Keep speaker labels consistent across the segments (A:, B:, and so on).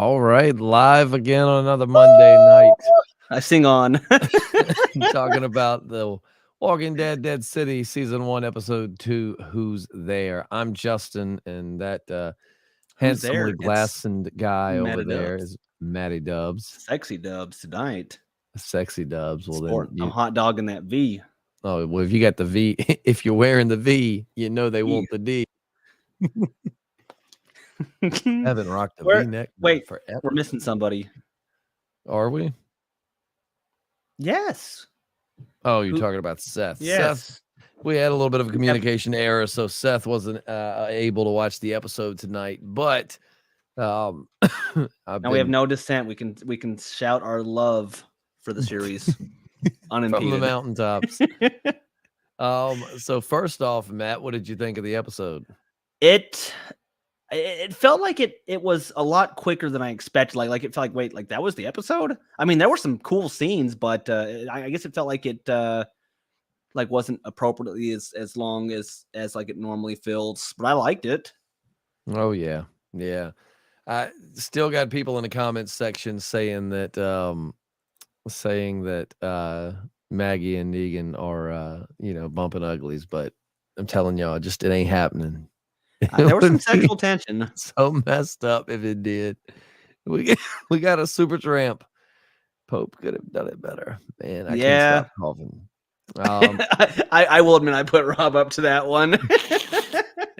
A: All right, live again on another Monday night.
B: I sing on.
A: Talking about the Walking Dead Dead City Season 1, Episode 2, Who's There? I'm Justin, and that
B: Who's there?
A: handsomely
B: It's
A: glassed guy over
B: Matty
A: there
B: Dubs.
A: is Matty Dubs.
B: Sexy Dubs tonight.
A: Sexy Dubs. Well,
B: Sport.
A: then
B: I'm hot dogging that V.
A: oh, well, if you got the V, if you're wearing the V, you know they want the D. Haven't rocked a V-neck
B: Wait,
A: forever.
B: we're missing somebody.
A: Are we?
B: Yes.
A: Oh, you're talking about Seth.
B: Yes.
A: Seth, we had a little bit of a communication error, so Seth wasn't able to watch the episode tonight. But
B: now we have no dissent. We can shout our love for the series unimpeded
A: from the mountaintops. So first off, Matt, what did you think of the episode?
B: It felt like it was a lot quicker than I expected. Like it felt like, wait, like that was the episode? I mean, there were some cool scenes, but I guess it felt like it like wasn't appropriately as long as like it normally feels. But I liked it.
A: Oh yeah. I still got people in the comments section saying that Maggie and Negan are bumping uglies, but I'm telling y'all, it ain't happening.
B: There was some sexual tension.
A: So messed up if it did. We got a super tramp. Pope could have done it better. Man, I can't stop coughing.
B: I will admit I put Rob up to that one.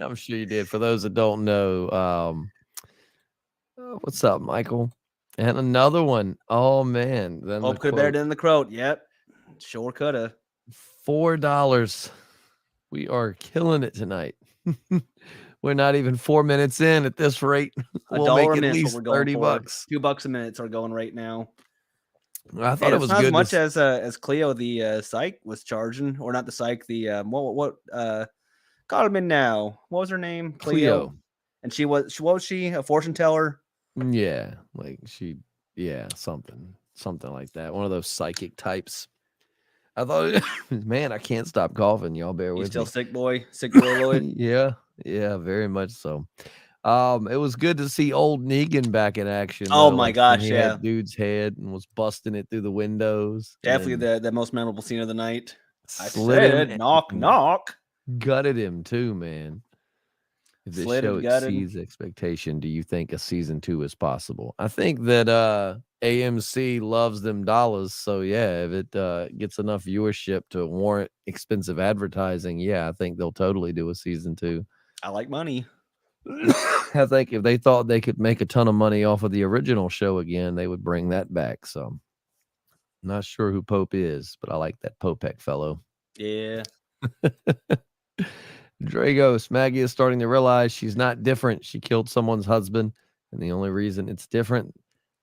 A: I'm sure you did. For those that don't know, what's up, Michael? And another one. Oh man. Then
B: Pope could have better than the quote. Yep. Sure could have.
A: $4. We are killing it tonight. We're not even 4 minutes in at this rate. We'll make at least $30.
B: $2 a minute are going right now.
A: I thought it was
B: not
A: good
B: as much as Cleo the psych was charging, or not the psych, the what call him in now. What was her name?
A: Cleo.
B: And what was she? A fortune teller?
A: Yeah, something like that. One of those psychic types. I thought, man, I can't stop coughing. Y'all bear with me.
B: Still sick boy Lloyd.
A: Yeah, very much so. It was good to see old Negan back in action.
B: Oh my gosh,
A: he had dude's head and was busting it through the windows.
B: Definitely the most memorable scene of the night.
A: Slid him,
B: knock.
A: Gutted him too, man. If this show exceeds expectation, do you think a season 2 is possible? I think that AMC loves them dollars. So yeah, if it gets enough viewership to warrant expensive advertising, yeah, I think they'll totally do a season 2.
B: I like money.
A: I think if they thought they could make a ton of money off of the original show again, they would bring that back. So I'm not sure who Pope is, but I like that Popek fellow.
B: Yeah.
A: Dragos, Maggie is starting to realize she's not different. She killed someone's husband, and the only reason it's different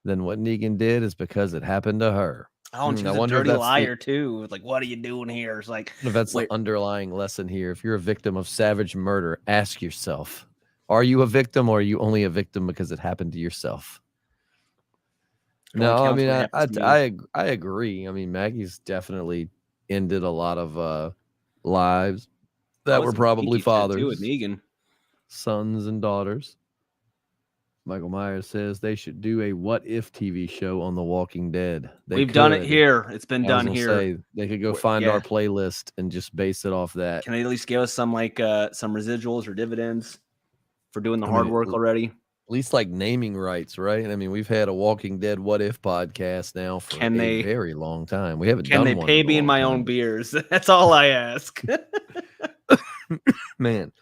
A: than what Negan did is because it happened to her.
B: Oh, and she's a dirty liar too. Like, what are you doing here? It's like,
A: if that's the underlying lesson here. If you're a victim of savage murder, ask yourself, are you a victim, or are you only a victim because it happened to yourself? No, I mean, I agree. I mean, Maggie's definitely ended a lot of lives that were probably fathers,
B: with Negan,
A: sons, and daughters. Michael Myers says they should do a What If TV show on The Walking Dead.
B: We've done it here. It's been done here.
A: They could go find our playlist and just base it off that.
B: Can they at least give us some some residuals or dividends for doing the hard work already?
A: At least like naming rights, right? I mean, we've had a Walking Dead What If podcast now for a very long time. We haven't done one.
B: Can they pay me in my own beers? That's all I ask.
A: Man.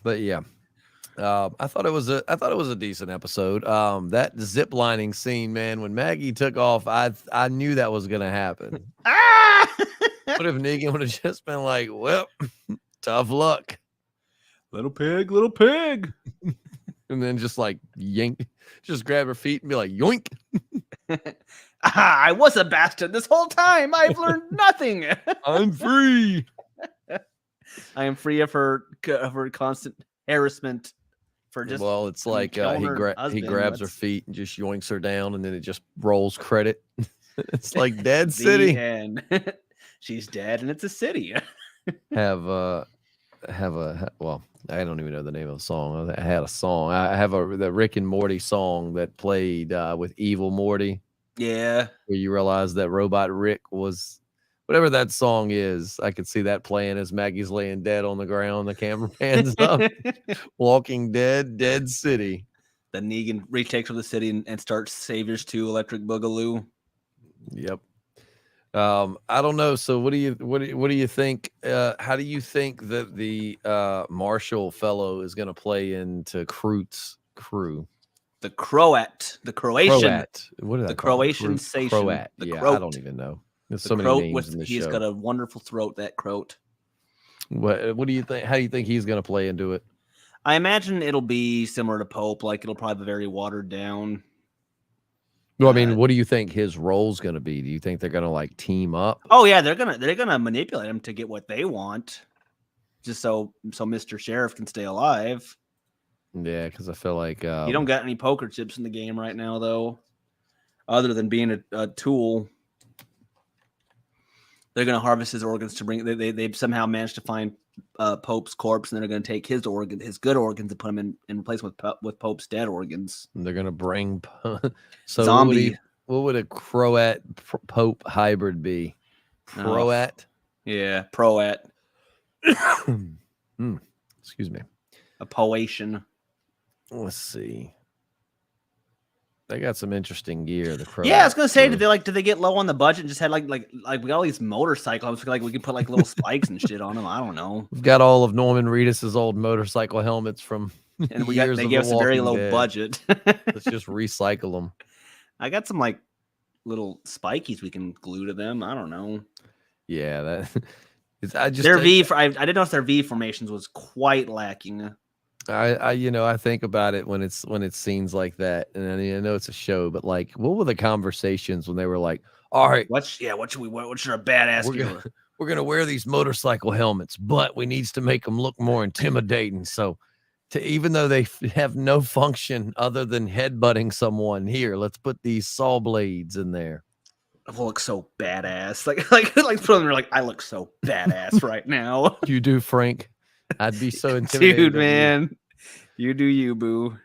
A: But yeah. I thought it was a decent episode. That zip lining scene, man, when Maggie took off, I knew that was gonna happen. What if Negan would have just been like, well, tough luck.
B: Little pig.
A: And then just like just grab her feet and be like, yoink.
B: I was a bastard this whole time. I've learned nothing.
A: I'm free.
B: I am free of her constant harassment.
A: It's like he grabs her feet and just yoinks her down, and then it just rolls credit. It's like Dead City.
B: And she's dead, and it's a city.
A: Have have well, I don't even know the name of the song. I had a song. I have the Rick and Morty song that played with Evil Morty.
B: Yeah.
A: Where you realize that Robot Rick was whatever that song is. I could see that playing as Maggie's laying dead on the ground. The camera pans up. Walking Dead, Dead City.
B: Then Negan retakes over the city and starts Saviors 2 Electric Boogaloo.
A: Yep. I don't know. So what do you think? How do you think that the Marshall fellow is going to play into Kroot's crew?
B: The Croat, the Croatian.
A: Croat. What did I call
B: Croatian
A: it? Croat. Yeah,
B: Croat.
A: I don't even know. There's so many names in the show.
B: He's got a wonderful throat, that Croat.
A: What do you think? How do you think he's going to play into it?
B: I imagine it'll be similar to Pope. Like it'll probably be very watered down.
A: Well, I mean, what do you think his role's going to be? Do you think they're going to like team up?
B: Oh yeah, they're gonna manipulate him to get what they want, just so Mr. Sheriff can stay alive.
A: Yeah, because I feel like
B: you don't got any poker chips in the game right now, though, other than being a tool. They're gonna harvest his organs to bring. They've somehow managed to find Pope's corpse, and then they're gonna take his good organs, and put them in replace them with Pope's dead organs.
A: And they're gonna bring so
B: zombie.
A: What would a Croat Pope hybrid be? Croat?
B: Yeah, Proat.
A: Excuse me.
B: A Poatian.
A: Let's see. They got some interesting gear. The Croat.
B: Yeah, I was gonna say, did they get low on the budget and just had like we got all these motorcycles? Like we could put like little spikes and shit on them. I don't know.
A: We've got all of Norman Reedus's old motorcycle helmets from
B: and they gave us a very low budget.
A: Let's just recycle them.
B: I got some like little spikies we can glue to them. I don't know.
A: Yeah, that.
B: I did notice their V formations was quite lacking.
A: I think about it when it's scenes like that, and I know it's a show, but like, what were the conversations when they were like, "All right,
B: what should a badass
A: we're gonna wear these motorcycle helmets, but we needs to make them look more intimidating. So, even though they have no function other than headbutting someone, here, let's put these saw blades in there.
B: I look so badass. Like put them there. Like I look so badass right now.
A: You do, Frank. I'd be so intimidated.
B: Dude, man. You do you, boo.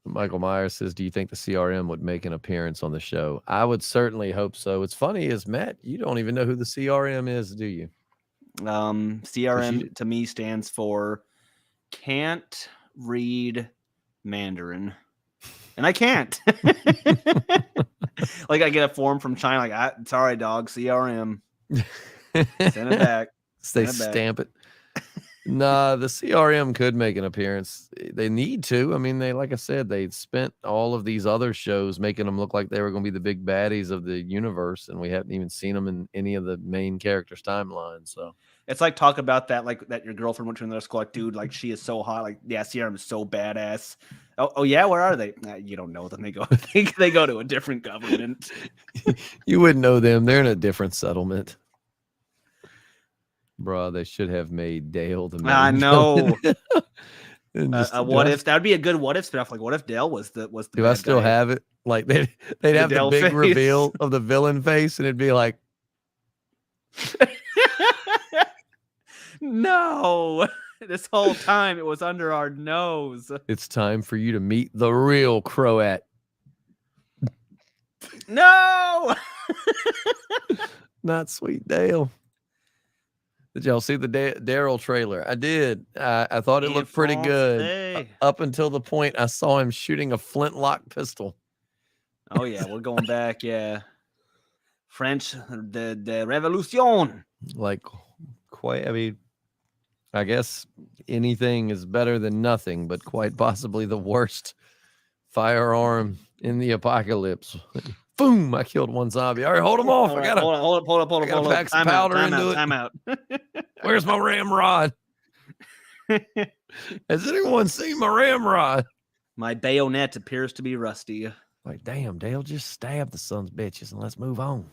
A: Michael Myers says, do you think the CRM would make an appearance on the show? I would certainly hope so. What's funny is, Matt, you don't even know who the CRM is, do you?
B: CRM to me stands for can't read Mandarin. And I can't. Like I get a form from China, like, sorry, dog, CRM. Send it back.
A: They stamp it. Nah, the CRM could make an appearance. They need to. I mean, like I said, they spent all of these other shows making them look like they were going to be the big baddies of the universe, and we haven't even seen them in any of the main characters' timelines. So
B: it's like talk about that, like that your girlfriend went to another school, like, dude, like she is so hot, like yeah, CRM is so badass. Oh yeah, where are they? You don't know them. They go to a different government.
A: You wouldn't know them. They're in a different settlement. Bro, they should have made Dale the main.
B: I know.
A: What
B: if that would be a good what if spinoff? Like, what if Dale was the
A: Do I still have it? Like they'd have the big reveal of the villain face, and it'd be like,
B: no. This whole time it was under our nose.
A: It's time for you to meet the real Croat.
B: No.
A: Not Sweet Dale. Did y'all see the Daryl trailer? I did. I thought it looked pretty good up until the point I saw him shooting a flintlock pistol.
B: Oh yeah, we're going back. Yeah, French, the Revolution.
A: Like, quite. I mean, I guess anything is better than nothing, but quite possibly the worst firearm in the apocalypse. Boom! I killed one zombie. All right, hold him off. I gotta
B: hold up.
A: Pack some powder into it.
B: Time out.
A: Where's my ramrod? Has anyone seen my ramrod?
B: My bayonet appears to be rusty.
A: Like, damn, Dale, just stab the sons of bitches and let's move on.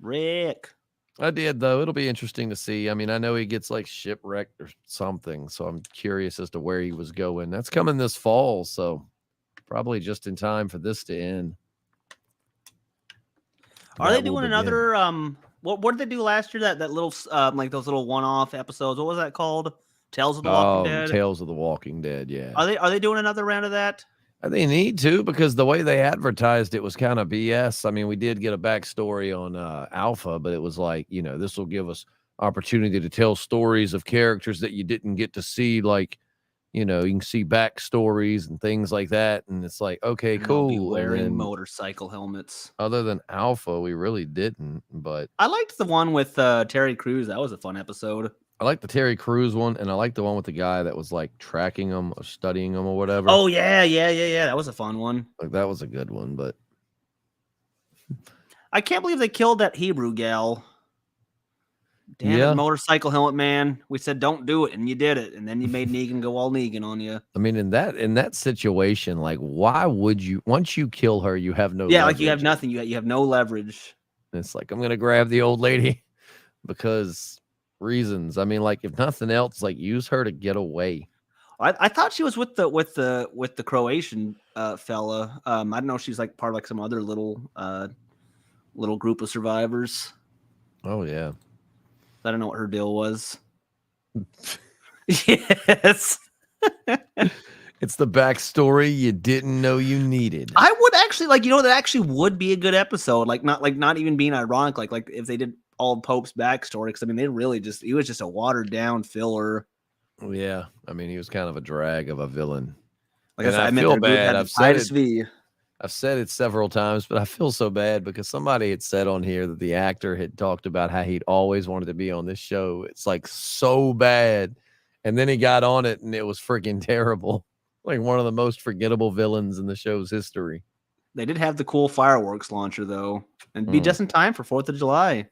B: Rick.
A: I did, though. It'll be interesting to see. I mean, I know he gets like shipwrecked or something, so I'm curious as to where he was going. That's coming this fall, so probably just in time for this to end.
B: Are they doing another what did they do last year? That little like those little one-off episodes. What was that called? Tales of the Walking Dead.
A: Tales of the Walking Dead. Yeah.
B: Are they doing another round of that?
A: They need to, because the way they advertised it was kind of BS. I mean, we did get a backstory on Alpha, but it was like, this will give us opportunity to tell stories of characters that you didn't get to see. Like, you can see backstories and things like that. And it's like, okay, cool.
B: Be wearing motorcycle helmets.
A: Other than Alpha, we really didn't. But
B: I liked the one with Terry Crews. That was a fun episode.
A: I like the Terry Crews one, and I like the one with the guy that was like tracking them or studying them or whatever.
B: Oh yeah. That was a fun one.
A: Like that was a good one, but
B: I can't believe they killed that Hebrew gal. Damn it, motorcycle helmet man. We said don't do it, and you did it, and then you made Negan go all Negan on you.
A: I mean, in that situation, like, why would you? Once you kill her, you have no.
B: Yeah, leverage. Like you have nothing. You have no leverage.
A: It's like, I'm gonna grab the old lady because reasons. I mean, like, if nothing else, like, use her to get away.
B: I thought she was with the Croatian fella. I don't know if she's like part of like some other little group of survivors.
A: Oh yeah.
B: I don't know what her deal was. Yes.
A: It's the backstory you didn't know you needed.
B: I would actually that actually would be a good episode. Not even being ironic. Like if they did all Pope's backstory, because I mean they really he was just a watered down filler.
A: Yeah, I mean he was kind of a drag of a villain.
B: Like I feel bad.
A: I've said it several times, but I feel so bad because somebody had said on here that the actor had talked about how he'd always wanted to be on this show. It's like so bad. And then he got on it and it was freaking terrible. Like one of the most forgettable villains in the show's history.
B: They did have the cool fireworks launcher though, and be just in time for 4th of July.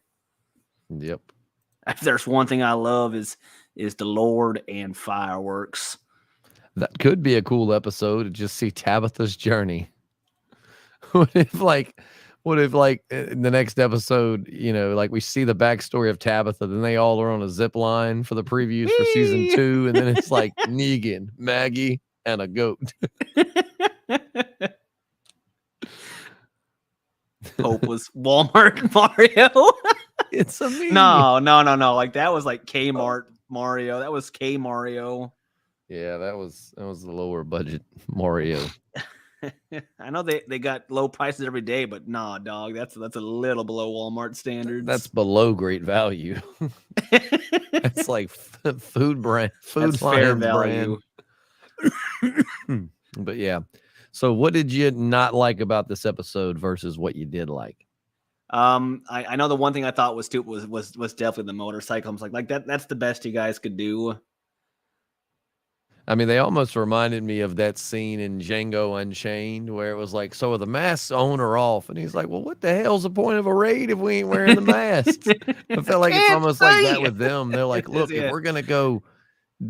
A: Yep.
B: If there's one thing I love is the Lord and fireworks.
A: That could be a cool episode to just see Tabitha's journey. What if in the next episode, like we see the backstory of Tabitha, then they all are on a zip line for the previews for season 2, and then it's like Negan, Maggie, and a goat.
B: Pope was Walmart Mario.
A: It's a meme.
B: No. Like that was like Kmart Mario. That was K Mario.
A: Yeah, that was the lower budget Mario.
B: I know they got low prices every day, but nah, dog, that's a little below Walmart standards.
A: That's below great value. That's like food brand, food
B: fair value.
A: Brand. But yeah, so what did you not like about this episode versus what you did like?
B: I know the one thing I thought was stupid was definitely the motorcycle. I was like that's the best you guys could do.
A: I mean, they almost reminded me of that scene in Django Unchained where it was like, so are the masks on or off? And he's like, well, what the hell's the point of a raid if we ain't wearing the masks? I felt like it's almost like that with them. They're like, look, if we're going to go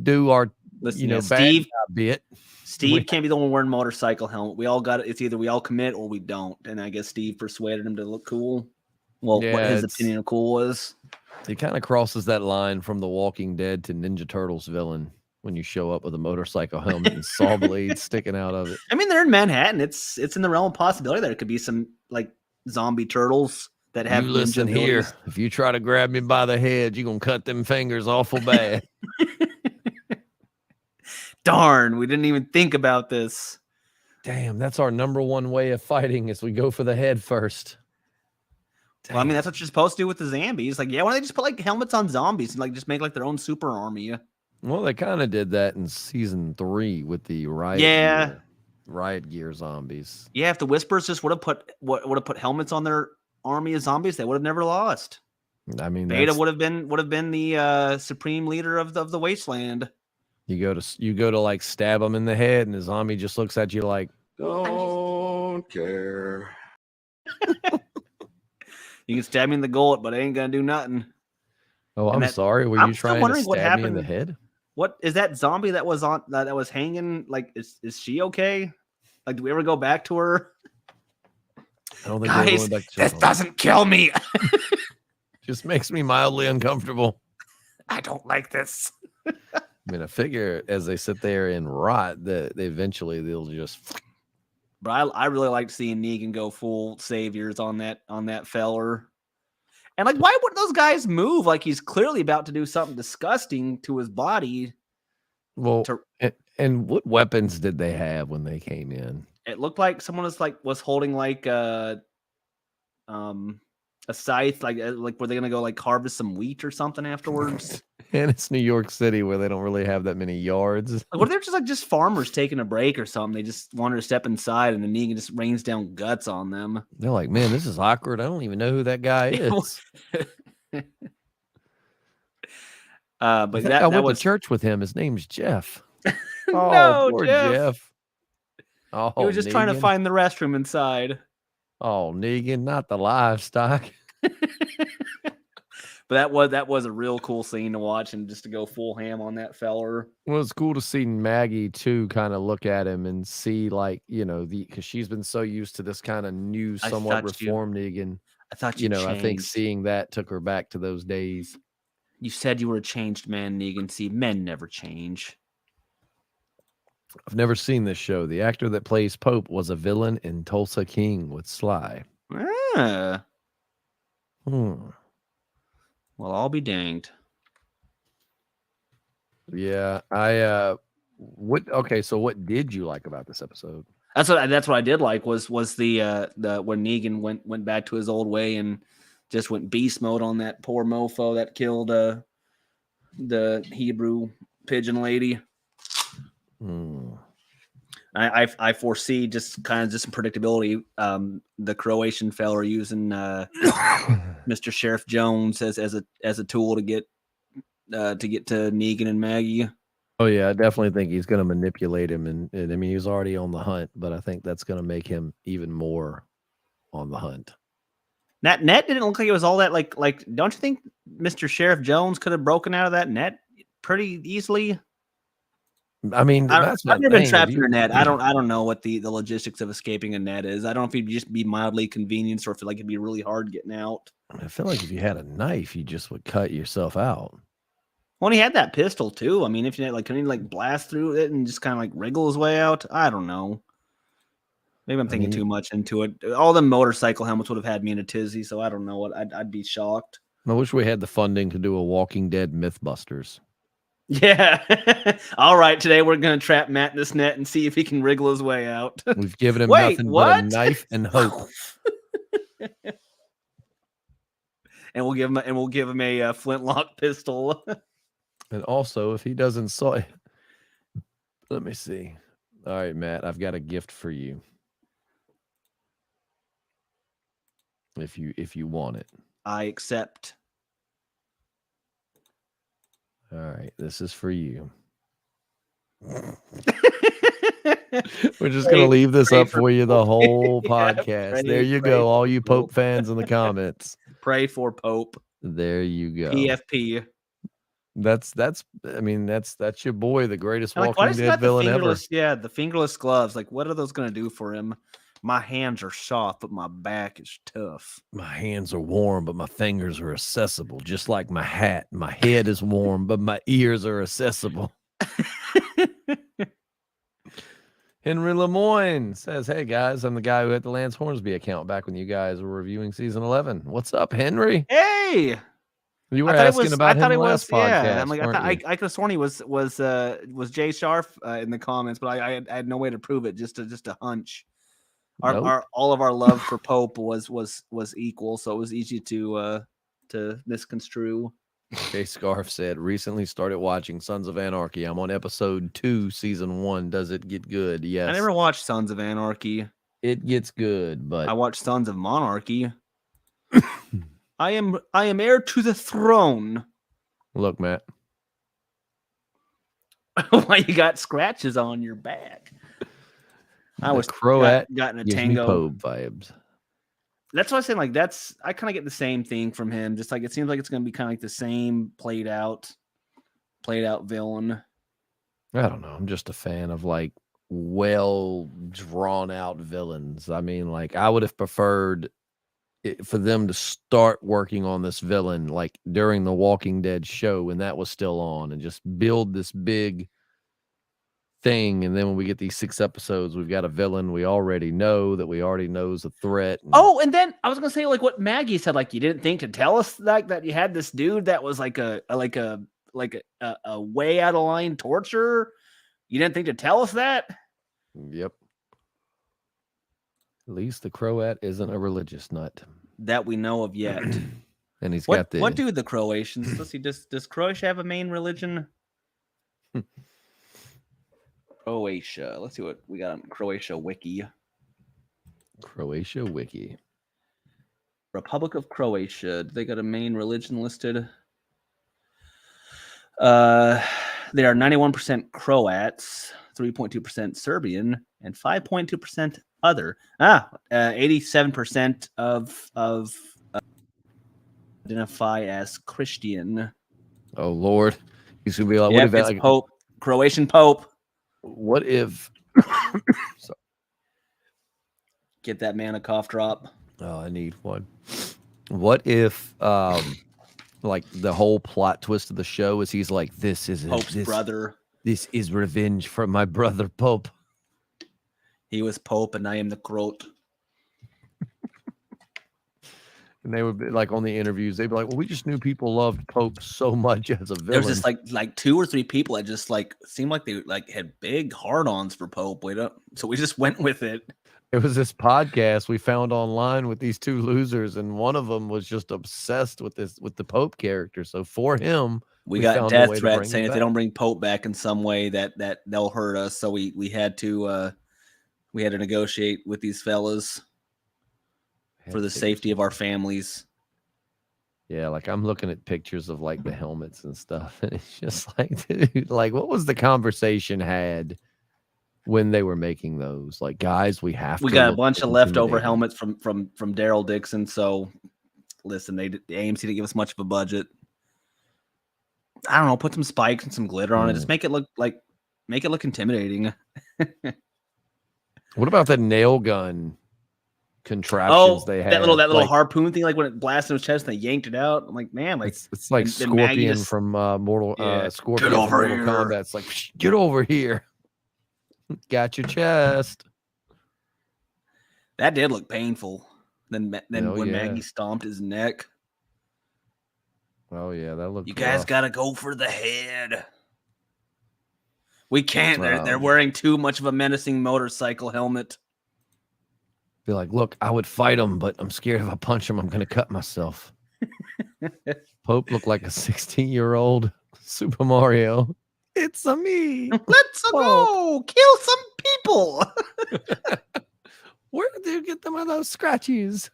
A: do our, bad bit.
B: Steve can't be the one wearing motorcycle helmet. We all got it. It's either we all commit or we don't. And I guess Steve persuaded him to look cool. Well, yeah, what his opinion of cool was.
A: He kind of crosses that line from The Walking Dead to Ninja Turtles villain. When you show up with a motorcycle helmet and saw blades sticking out of it.
B: I mean, they're in Manhattan. It's in the realm of possibility that it could be some like zombie turtles that have.
A: You listen here. If you try to grab me by the head, you're gonna cut them fingers awful bad.
B: Darn, we didn't even think about this.
A: Damn, that's our number one way of fighting is we go for the head first.
B: Well, I mean, that's what you're supposed to do with the zombies. Like, yeah, why don't they just put like helmets on zombies and like just make like their own super army?
A: Well, they kind of did that in season 3 with the riot gear zombies.
B: Yeah, if the Whispers just would have put helmets on their army of zombies, they would have never lost.
A: I mean,
B: Beta would have been the supreme leader of the wasteland.
A: You go to like stab him in the head, and the zombie just looks at you like,
C: don't care.
B: You can stab me in the gullet, but I ain't gonna do nothing.
A: Oh, I'm sorry. Were you trying to stab me in the head?
B: What is that zombie that was on that was hanging? Like, is she okay? Like, do we ever go back to her?
A: I don't think
B: guys,
A: we're going back to her.
B: This doesn't kill me.
A: Just makes me mildly uncomfortable.
B: I don't like this.
A: I mean, I figure as they sit there and rot, that they'll just.
B: But I really liked seeing Negan go full saviors on that feller. And like, why wouldn't those guys move? Like, he's clearly about to do something disgusting to his body.
A: Well, and what weapons did they have when they came in?
B: It looked like someone was holding like a scythe, like were they gonna go like harvest some wheat or something afterwards?
A: And it's New York City where they don't really have that many yards.
B: Like, what if they're just farmers taking a break or something? They just wanted to step inside, and then Negan just rains down guts on them.
A: They're like, man, this is awkward. I don't even know who that guy is.
B: But
A: I went
B: was
A: to church with him. His name's Jeff.
B: no,
A: poor
B: Jeff.
A: Oh,
B: He was just trying to find the restroom inside.
A: Oh, Negan, not the livestock.
B: But that was a real cool scene to watch, and just to go full ham on that feller.
A: Well, it's cool to see Maggie too, kind of look at him and see, like, because she's been so used to this kind of new, somewhat reformed Negan.
B: I thought
A: I think seeing that took her back to those days.
B: You said you were a changed man, Negan. See, men never change.
A: I've never seen this show. The actor that plays Pope was a villain in Tulsa King with Sly.
B: Ah. Well, I'll be danged.
A: Yeah, so what did you like about this episode?
B: That's what I did like was the when Negan went back to his old way and just went beast mode on that poor mofo that killed the Hebrew pigeon lady. I foresee just some predictability. The Croatian fella using Mr. Sheriff Jones as a tool to get to Negan and Maggie.
A: Oh yeah, I definitely think he's going to manipulate him, and I mean, he's already on the hunt, but I think that's going to make him even more on the hunt. That
B: net didn't look like it was all that like. Don't you think Mr. Sheriff Jones could have broken out of that net pretty easily?
A: I mean,
B: I've never been trapped in a net. I don't know what the logistics of escaping a net is. I don't know if you'd just be mildly convenienced or if it'd be really hard getting out.
A: I feel like if you had a knife, you just would cut yourself out.
B: Well, he had that pistol too. I mean, if you couldn't he blast through it and just kind of wriggle his way out? I don't know. Maybe I'm thinking too much into it. All the motorcycle helmets would have had me in a tizzy, so I don't know what I'd be shocked.
A: I wish we had the funding to do a Walking Dead Mythbusters.
B: Yeah. All right. Today we're going to trap Matt in this net and see if he can wriggle his way out.
A: We've given him nothing but a knife and hope.
B: And we'll give him a flintlock pistol.
A: And also, if he doesn't let me see. All right, Matt, I've got a gift for you. If you want it.
B: I accept.
A: All right, this is for you. We're just going to leave this up for you the whole podcast. There you go, all you Pope fans in the comments.
B: Pray for Pope.
A: There you go.
B: PFP.
A: That's your boy, the greatest Walking Dead villain ever.
B: Yeah, the fingerless gloves. What are those going to do for him? My hands are soft, but my back is tough.
A: My hands are warm, but my fingers are accessible, just like my hat. My head is warm, but my ears are accessible. Henry Lemoyne says, hey, guys, I'm the guy who had the Lance Hornsby account back when you guys were reviewing season 11. What's up, Henry?
B: Hey!
A: You were asking about him last podcast.
B: Yeah, I could have sworn he was Jay Sharf in the comments, but I had no way to prove it, just a hunch. All of our love for Pope was equal, so it was easy to misconstrue.
A: Jay Scarf said, recently started watching Sons of Anarchy. I'm on episode 2, season 1. Does it get good? Yes.
B: I never watched Sons of Anarchy.
A: It gets good, but
B: I watched Sons of Monarchy. I am heir to the throne.
A: Look, Matt.
B: Why you got scratches on your back? I was
A: Croat
B: gotten a tango
A: Pope vibes.
B: That's what I'm saying. I kind of get the same thing from him. Just it seems like it's going to be kind of the same played out villain.
A: I don't know. I'm just a fan of well drawn out villains. I mean, I would have preferred for them to start working on this villain during the Walking Dead show when that was still on, and just build this big thing. And then when we get these 6 episodes, we've got a villain we already know that we already know is a threat.
B: And then I was gonna say what Maggie said, you didn't think to tell us that you had this dude that was like a like a way out of line torture? You didn't think to tell us that?
A: Yep. At least the Croat isn't a religious nut
B: That we know of yet.
A: and he's got the.
B: What do the Croatians? Let's see. Does Croatia have a main religion? Croatia. Let's see what we got on Croatia wiki.
A: Croatia wiki.
B: Republic of Croatia. Do they got a main religion listed? They are 91% Croats, 3.2% Serbian, and 5.2% other. 87% of identify as Christian.
A: Oh Lord, he's gonna be like,
B: Yep,
A: what if
B: it's
A: like,
B: Pope, Croatian Pope.
A: What if? Sorry.
B: Get that man a cough drop.
A: Oh, I need one. What if, like the whole plot twist of the show is he's like, this is
B: Pope's brother.
A: This is revenge from my brother Pope.
B: He was Pope, and I am the Croat.
A: And they would be like on the interviews, they'd be like, well, we just knew people loved Pope so much as a villain.
B: There was just like 2 or 3 people that just like seemed like they like had big hard-ons for Pope. So we just went with it.
A: It was this podcast we found online with these 2 losers, and one of them was just obsessed with the Pope character. So for him,
B: we got death threats saying if they don't bring Pope back in some way that they'll hurt us. So we had to negotiate with these fellas for the safety of our families.
A: Yeah, like I'm looking at pictures of like the helmets and stuff, and it's just like, dude, like what was the conversation had when they were making those? Like, guys, we got
B: a bunch of leftover helmets from Daryl Dixon. So listen, the AMC didn't give us much of a budget. I don't know, put some spikes and some glitter on it. Just make it look intimidating.
A: What about the nail gun contraptions they had?
B: That little harpoon thing, like when it blasted his chest and they yanked it out. I'm like, man, like
A: it's like Scorpion from Scorpion from Mortal Kombat. It's like, get over here. Got your chest.
B: That did look painful. Then when Maggie stomped his neck.
A: Oh yeah, that looked.
B: You guys
A: rough.
B: gotta go for the head. We can't. They're wearing too much of a menacing motorcycle helmet.
A: Be like, look, I would fight him, but I'm scared if I punch him, I'm gonna cut myself. Pope looked like a 16-year-old Super Mario. It's a me.
B: Let's go kill some people.
A: Where did you get them of those scratchies?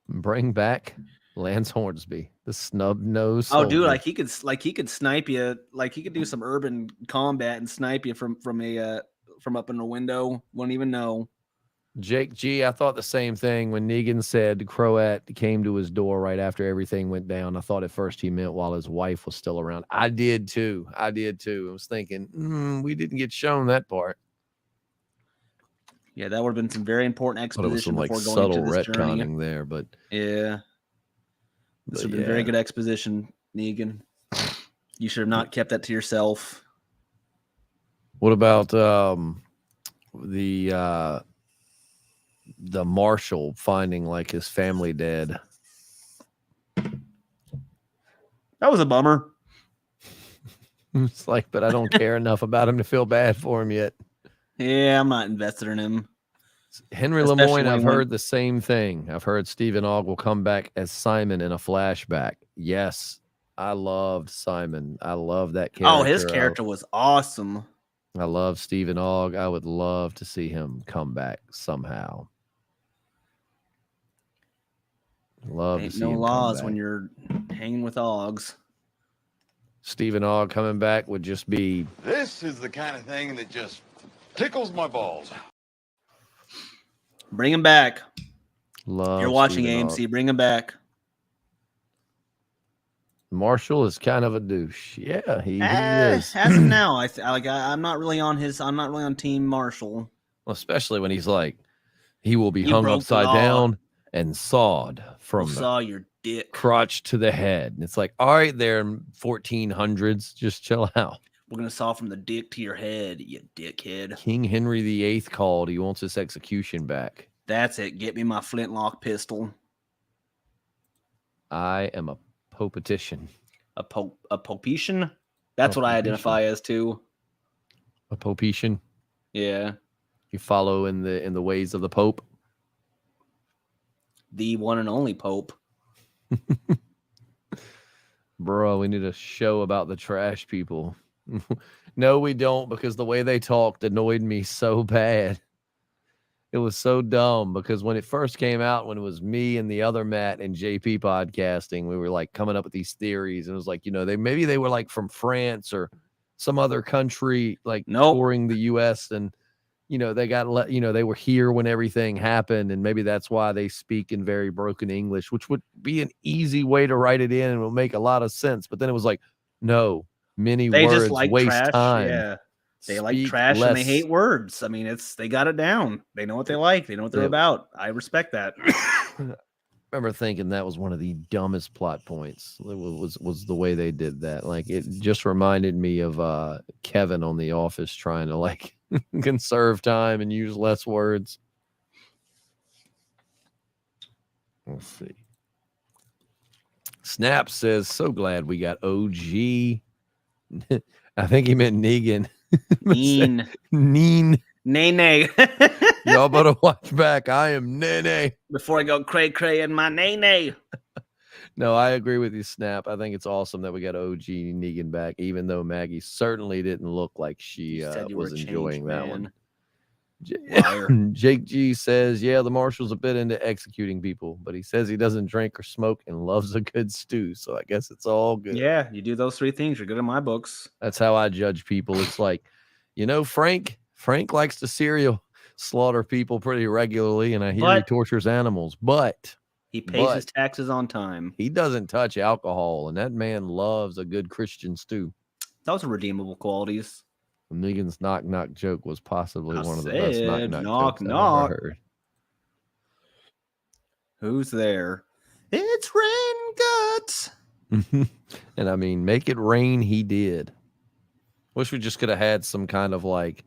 A: Bring back Lance Hornsby, the snub nose.
B: Oh, dude, he could snipe you. Like he could do some urban combat and snipe you from up in the window. Wouldn't even know.
A: Jake G, I thought the same thing when Negan said Croat came to his door right after everything went down. I thought at first he meant while his wife was still around. I did too. I was thinking, we didn't get shown that part.
B: Yeah, that would have been some very important exposition
A: before
B: going
A: subtle
B: into this
A: retconning
B: journey.
A: There, but
B: yeah, this would have been very good exposition, Negan. You should have not kept that to yourself.
A: What about the marshal finding like his family dead?
B: That was a bummer.
A: It's like, but I don't care enough about him to feel bad for him yet.
B: Yeah, I'm not invested in him.
A: Henry Lemoyne, I've heard the same thing. I've heard Stephen Ogg will come back as Simon in a flashback. Yes, I loved Simon. I love that character.
B: Oh, his character was awesome.
A: I love Stephen Ogg. I would love to see him come back somehow. Love to see him come back.
B: Ain't no laws when you're hanging with Oggs.
A: Stephen Ogg coming back would just be...
C: This is the kind of thing that just tickles my balls.
B: Bring him back.
A: Love
B: You're watching
A: Stephen
B: AMC.
A: Ogg.
B: Bring him back.
A: Marshall is kind of a douche. Yeah, he is.
B: As of now, I'm not really on his. I'm not really on Team Marshall.
A: Well, especially when he's like, he will be hung upside down and sawed from
B: saw your dick
A: crotch to the head. And it's like, all right, there, 1400s, just chill out.
B: We're gonna saw from the dick to your head, you dickhead.
A: King Henry VIII called. He wants his execution back.
B: That's it. Get me my flintlock pistol.
A: I am a Popetition.
B: A popetian? That's what I identify as too.
A: A popetian.
B: Yeah.
A: You follow in the ways of the Pope.
B: The one and only Pope.
A: Bro, we need a show about the trash people. No, we don't, because the way they talked annoyed me so bad. It was so dumb, because when it first came out, when it was me and the other Matt and JP podcasting, we were like coming up with these theories, and it was like, maybe they were like from France or some other country, like touring the US, and they got they were here when everything happened, and maybe that's why they speak in very broken English, which would be an easy way to write it in and will make a lot of sense. But then it was like, no, many
B: they
A: words
B: just like
A: waste
B: trash.
A: time.
B: Yeah, they like trash and they hate words. I mean, they got it down. They know what they like. They know what they're about. I respect that.
A: I remember thinking that was one of the dumbest plot points. It was the way they did that. Like, it just reminded me of Kevin on The Office trying to like conserve time and use less words. Let's see. Snap says, so glad we got OG. I think he meant Negan. Neen.
B: Nene.
A: Y'all better watch back. I am Nene.
B: Before I go cray in my Nene.
A: No, I agree with you, Snap. I think it's awesome that we got OG Negan back, even though Maggie certainly didn't look like she was enjoying that one. Jake G says, yeah, the marshal's a bit into executing people, but he says he doesn't drink or smoke and loves a good stew. So I guess it's all good.
B: Yeah, you do those 3 things, you're good in my books.
A: That's how I judge people. It's like, Frank likes to slaughter people pretty regularly, and I hear he tortures animals, but
B: he pays his taxes on time.
A: He doesn't touch alcohol, and that man loves a good Christian stew.
B: Those are redeemable qualities.
A: Negan's knock knock joke was possibly one of the best knock jokes I've ever heard.
B: Who's there? It's Rain Guts.
A: And I mean, make it rain, he did. Wish we just could have had some kind of like,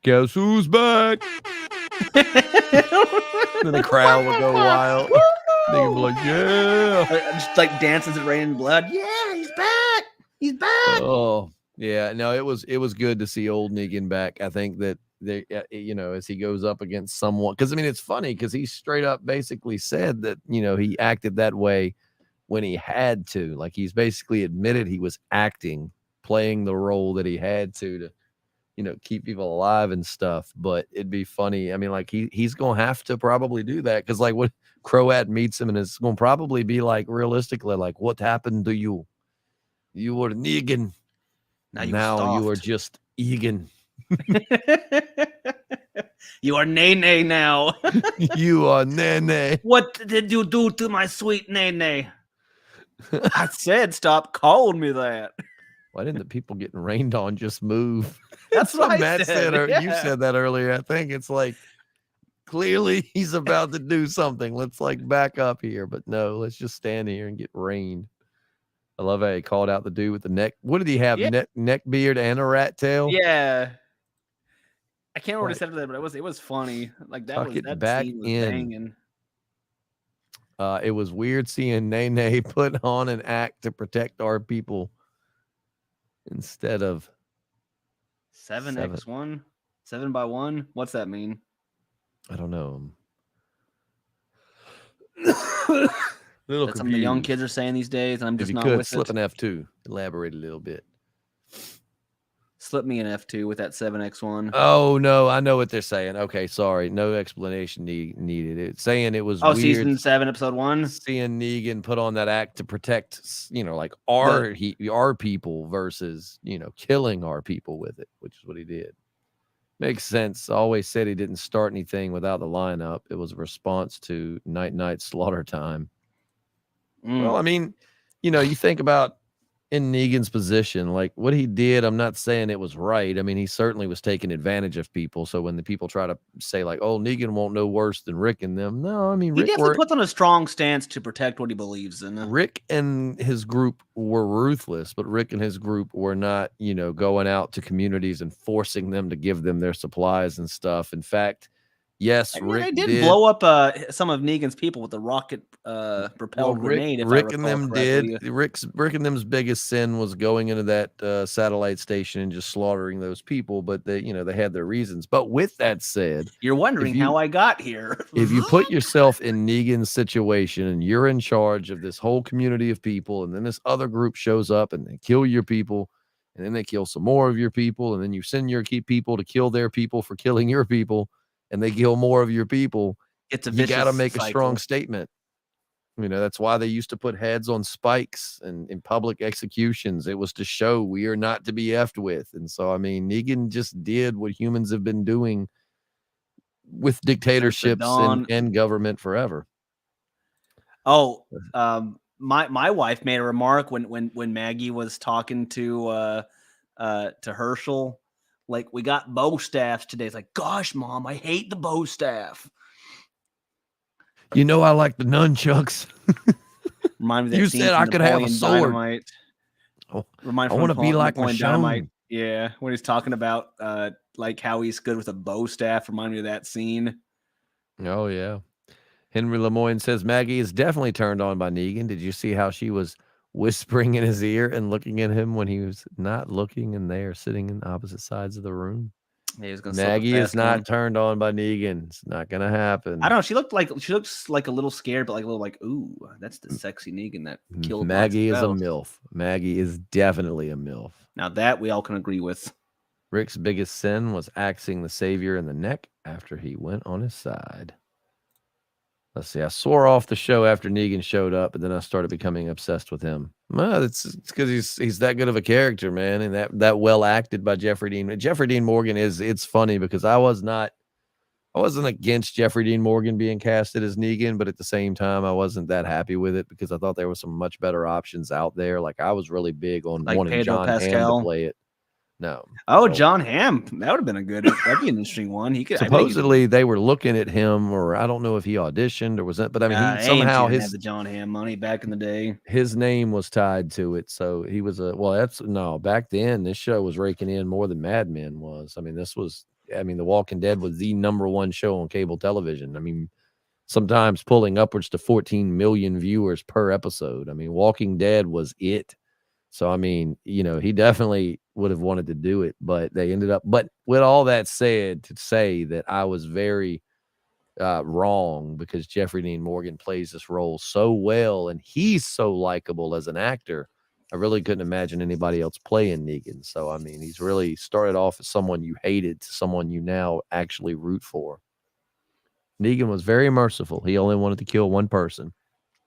A: guess who's back? Then the crowd would go wild. Nigga be like, yeah.
B: Just like dances in rain and blood. Yeah, he's back. He's back.
A: Oh. Yeah, no, it was good to see old Negan back. I think that they, as he goes up against someone, because I mean, it's funny because he straight up basically said that, he acted that way when he had to. Like, he's basically admitted he was playing the role that he had to keep people alive and stuff. But it'd be funny. I mean, like he's gonna have to probably do that because like when Croat meets him, and it's gonna probably be like realistically, like, what happened to you? You were Negan. Now you are just Egan.
B: You are Nene now.
A: You are Nene.
B: What did you do to my sweet Nene? I said stop calling me that.
A: Why didn't the people getting rained on just move?
B: That's what
A: Matt said.
B: Yeah.
A: You said that earlier. I think it's like, clearly he's about to do something. Let's like back up here. But no, let's just stand here and get rained. I love how he called out the dude with the neck. What did he have?
B: Yeah.
A: Neck beard and a rat tail?
B: Yeah. I can't remember what he said to that, but it was funny. Like that
A: back
B: scene was
A: in.
B: banging.
A: It was weird seeing Nene put on an act to protect our people instead of
B: 7x1, 7x1. What's that mean?
A: I don't know.
B: That's something the young kids are saying these days. I'm just
A: if you
B: not
A: could
B: with
A: slip
B: it.
A: an F2, elaborate a little bit.
B: Slip me an F2 with that 7x1.
A: Oh no, I know what they're saying. Okay, sorry, no explanation needed. It's saying it was weird.
B: Season 7, episode 1.
A: Seeing Negan put on that act to protect, like our people versus killing our people with it, which is what he did. Makes sense. I always said he didn't start anything without the lineup. It was a response to Night Slaughter Time. Well, I mean, you think about in Negan's position, like what he did, I'm not saying it was right. I mean, he certainly was taking advantage of people. So when the people try to say like, oh, Negan won't know worse than Rick and them. No, I mean,
B: he definitely puts on a strong stance to protect what he believes in.
A: Rick and his group were ruthless, but Rick and his group were not, going out to communities and forcing them to give them their supplies and stuff. In fact, Yes,
B: I mean,
A: Rick
B: they did
A: did.
B: blow up some of Negan's people with the rocket propelled grenade. If I
A: Rick and
B: recall
A: them
B: correctly.
A: did. Rick and them's biggest sin was going into that satellite station and just slaughtering those people. But they had their reasons. But with that said,
B: You're wondering how I got here.
A: if you put yourself in Negan's situation and you're in charge of this whole community of people, and then this other group shows up and they kill your people, and then they kill some more of your people, and then you send your people to kill their people for killing your people, and they kill more of your people, you got to make a strong statement. That's why they used to put heads on spikes and in public executions. It was to show we are not to be effed with. And so, Negan just did what humans have been doing with dictatorships and government forever.
B: Oh, my wife made a remark when Maggie was talking to Herschel, like, we got bow staffs today. It's like, gosh, Mom, I hate the bow staff.
A: I like the nunchucks.
B: Remind me that
A: you said I could have a sword.
B: Dynamite.
A: Oh, I want to be like Michonne.
B: Yeah, when he's talking about like how he's good with a bow staff. Remind me of that scene.
A: Oh yeah. Henry Lemoyne says Maggie is definitely turned on by Negan. Did you see how she was whispering in his ear and looking at him when he was not looking, and they are sitting in opposite sides of the room?
B: Yeah,
A: Maggie is not turned on by Negan. It's not gonna happen.
B: I don't know. She looks like a little scared, but like a little like, ooh, that's the sexy Negan that killed
A: Maggie. Is a MILF. Maggie is definitely a MILF.
B: Now that we all can agree with.
A: Rick's biggest sin was axing the Savior in the neck after he went on his side. Let's see. I swore off the show after Negan showed up, but then I started becoming obsessed with him. Well, it's because he's that good of a character, man, and that well acted by Jeffrey Dean. Jeffrey Dean Morgan it's funny because I wasn't against Jeffrey Dean Morgan being casted as Negan, but at the same time, I wasn't that happy with it because I thought there were some much better options out there. Like, I was really big on wanting
B: Pedro
A: John
B: Pascal
A: Hamm to play it. No.
B: Oh, John Hamm. That would have been that'd be an interesting one. He could
A: supposedly they were looking at him, or I don't know if he auditioned or was that, but I mean, he somehow
B: had the John Hamm money back in the day.
A: His name was tied to it, so he was back then this show was raking in more than Mad Men was. The Walking Dead was the #1 show on cable television. I mean, sometimes pulling upwards to 14 million viewers per episode. I mean, Walking Dead was it. So, he definitely would have wanted to do it, but they ended up. But with all that said, to say that I was very wrong because Jeffrey Dean Morgan plays this role so well and he's so likable as an actor, I really couldn't imagine anybody else playing Negan. So, he's really started off as someone you hated to someone you now actually root for. Negan was very merciful. He only wanted to kill one person.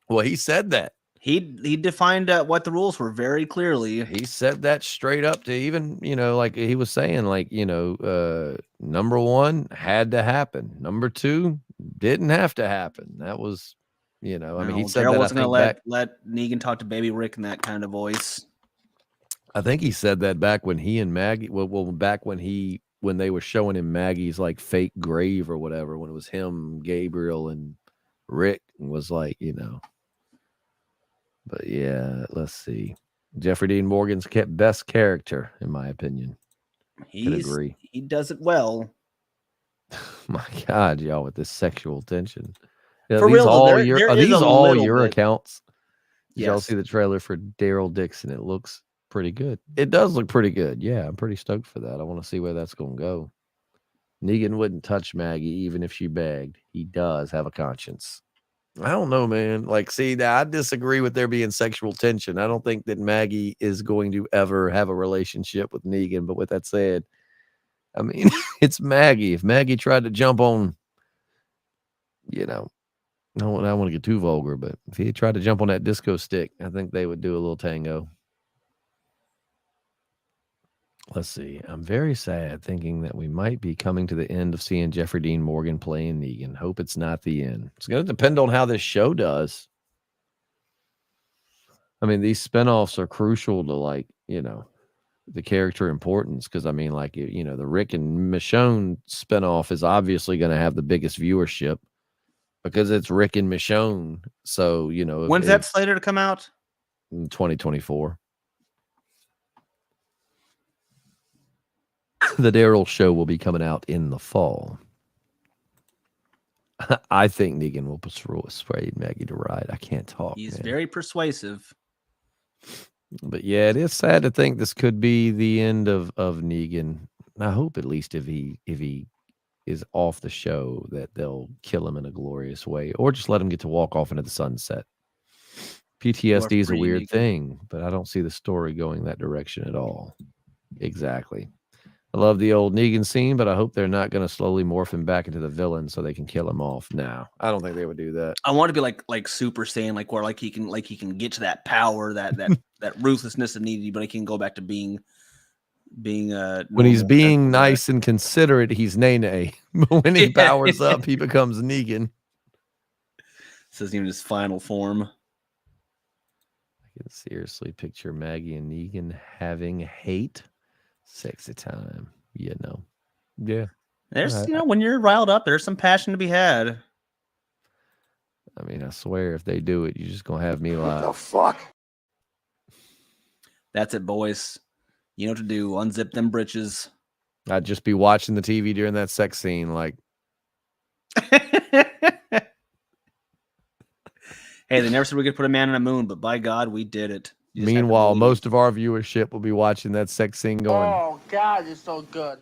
A: Well, he said that.
B: He defined what the rules were very clearly.
A: He said that straight up to even, like he was saying, like, number 1 had to happen. Number 2 didn't have to happen. That was, he said
B: Daryl wasn't going to let Negan talk to Baby Rick in that kind of voice.
A: I think he said that back when he and Maggie, back when they were showing him Maggie's like fake grave or whatever, when it was him, Gabriel, and Rick, was like, But yeah, let's see. Jeffrey Dean Morgan's best character, in my opinion. I agree.
B: He does it well.
A: My God, y'all, with this sexual tension.
B: For real,
A: are these all your accounts? Did y'all
B: Yes.
A: see the trailer for Daryl Dixon? It looks pretty good. It does look pretty good. Yeah, I'm pretty stoked for that. I want to see where that's going to go. Negan wouldn't touch Maggie even if she begged. He does have a conscience. I don't know, man. Like, see, I disagree with there being sexual tension. I don't think that Maggie is going to ever have a relationship with Negan. But with that said, it's Maggie. If Maggie tried to jump on, I don't want to get too vulgar, but if he tried to jump on that disco stick, I think they would do a little tango. Let's see. I'm very sad thinking that we might be coming to the end of seeing Jeffrey Dean Morgan playing Negan. Hope it's not the end. It's going to depend on how this show does. These spinoffs are crucial to the character importance. Cause the Rick and Michonne spinoff is obviously going to have the biggest viewership because it's Rick and Michonne. So,
B: when's that slated to come out?
A: In 2024. The Daryl show will be coming out in the fall. I think Negan will persuade Maggie to ride. I can't talk.
B: He's
A: man.
B: very persuasive.
A: But yeah, it is sad to think this could be the end of Negan. I hope at least if he is off the show that they'll kill him in a glorious way, or just let him get to walk off into the sunset. PTSD is a weird thing, but I don't see the story going that direction at all. Exactly. I love the old Negan scene, but I hope they're not going to slowly morph him back into the villain so they can kill him off. No, I don't think they would do that.
B: I want to be like Super Saiyan, like where he can get to that power, that ruthlessness of needy, but he can go back to being
A: when he's being nice and considerate, he's Nene. But when he powers up, he becomes Negan.
B: This isn't even his final form.
A: I can seriously picture Maggie and Negan having hate. Sexy time, you know. Yeah.
B: There's, when you're riled up, there's some passion to be had.
A: I mean, I swear, if they do it, you're just going to have me live.
C: What the fuck?
B: That's it, boys. You know what to do. Unzip them britches.
A: I'd just be watching the TV during that sex scene, like.
B: Hey, they never said we could put a man on a moon, but by God, we did it.
A: Meanwhile, most of our viewership will be watching that sex scene going,
D: oh, God, it's so good.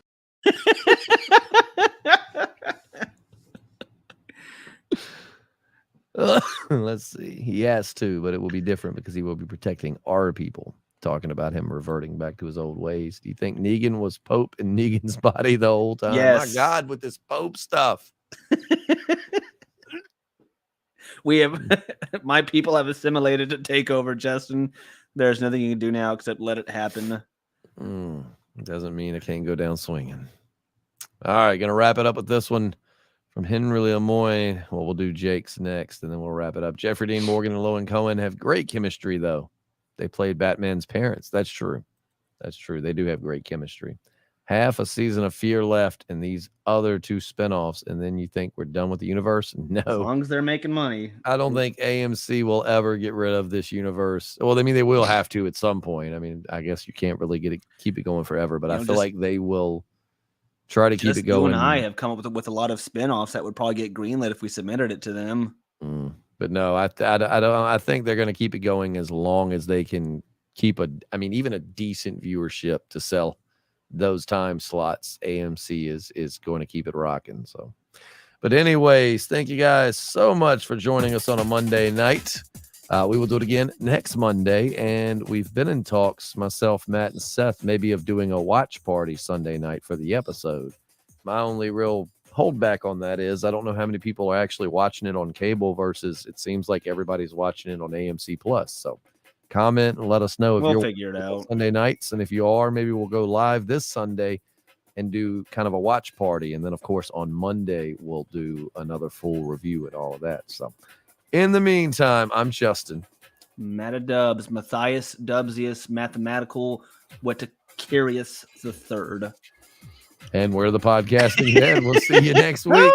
A: Let's see. He has to, but it will be different because he will be protecting our people. Talking about him reverting back to his old ways. Do you think Negan was Pope in Negan's body the whole time?
B: Yes.
A: My God, with this Pope stuff.
B: We have my people have assimilated to take over, Justin. There's nothing you can do now except let it happen.
A: Doesn't mean I can't go down swinging. All right, gonna wrap it up with this one from Henry Lemoyne. Well, we'll do Jake's next, and then we'll wrap it up. Jeffrey Dean Morgan and Lowen Cohen have great chemistry, though. They played Batman's parents. That's true. That's true. They do have great chemistry. Half a season of Fear left in these other two spinoffs, and then you think we're done with the universe? No.
B: As long as they're making money.
A: I don't think AMC will ever get rid of this universe. Well, I mean, they will have to at some point. I mean, I guess you can't really keep it going forever, but I feel like they will try to keep it going.
B: You and I have come up with a lot of spinoffs that would probably get greenlit if we submitted it to them.
A: But no, I don't. I think they're going to keep it going as long as they can keep even a decent viewership to sell those time slots. AMC is going to keep it rocking. So, but anyways, thank you guys so much for joining us on a Monday night. We will do it again next Monday, and we've been in talks, myself, Matt, and Seth, maybe of doing a watch party Sunday night for the episode. My only real holdback on that is I don't know how many people are actually watching it on cable versus it seems like everybody's watching it on AMC Plus. So comment and let us know if
B: we'll figure it out
A: Sunday nights, and if you are, maybe we'll go live this Sunday and do kind of a watch party, and then of course on Monday we'll do another full review and all of that. So in the meantime, I'm Justin.
B: Matta Dubs, Matthias Dubsius, Mathematical Weticarius the Third.
A: And we're the Podcasting Dead. We'll see you next week.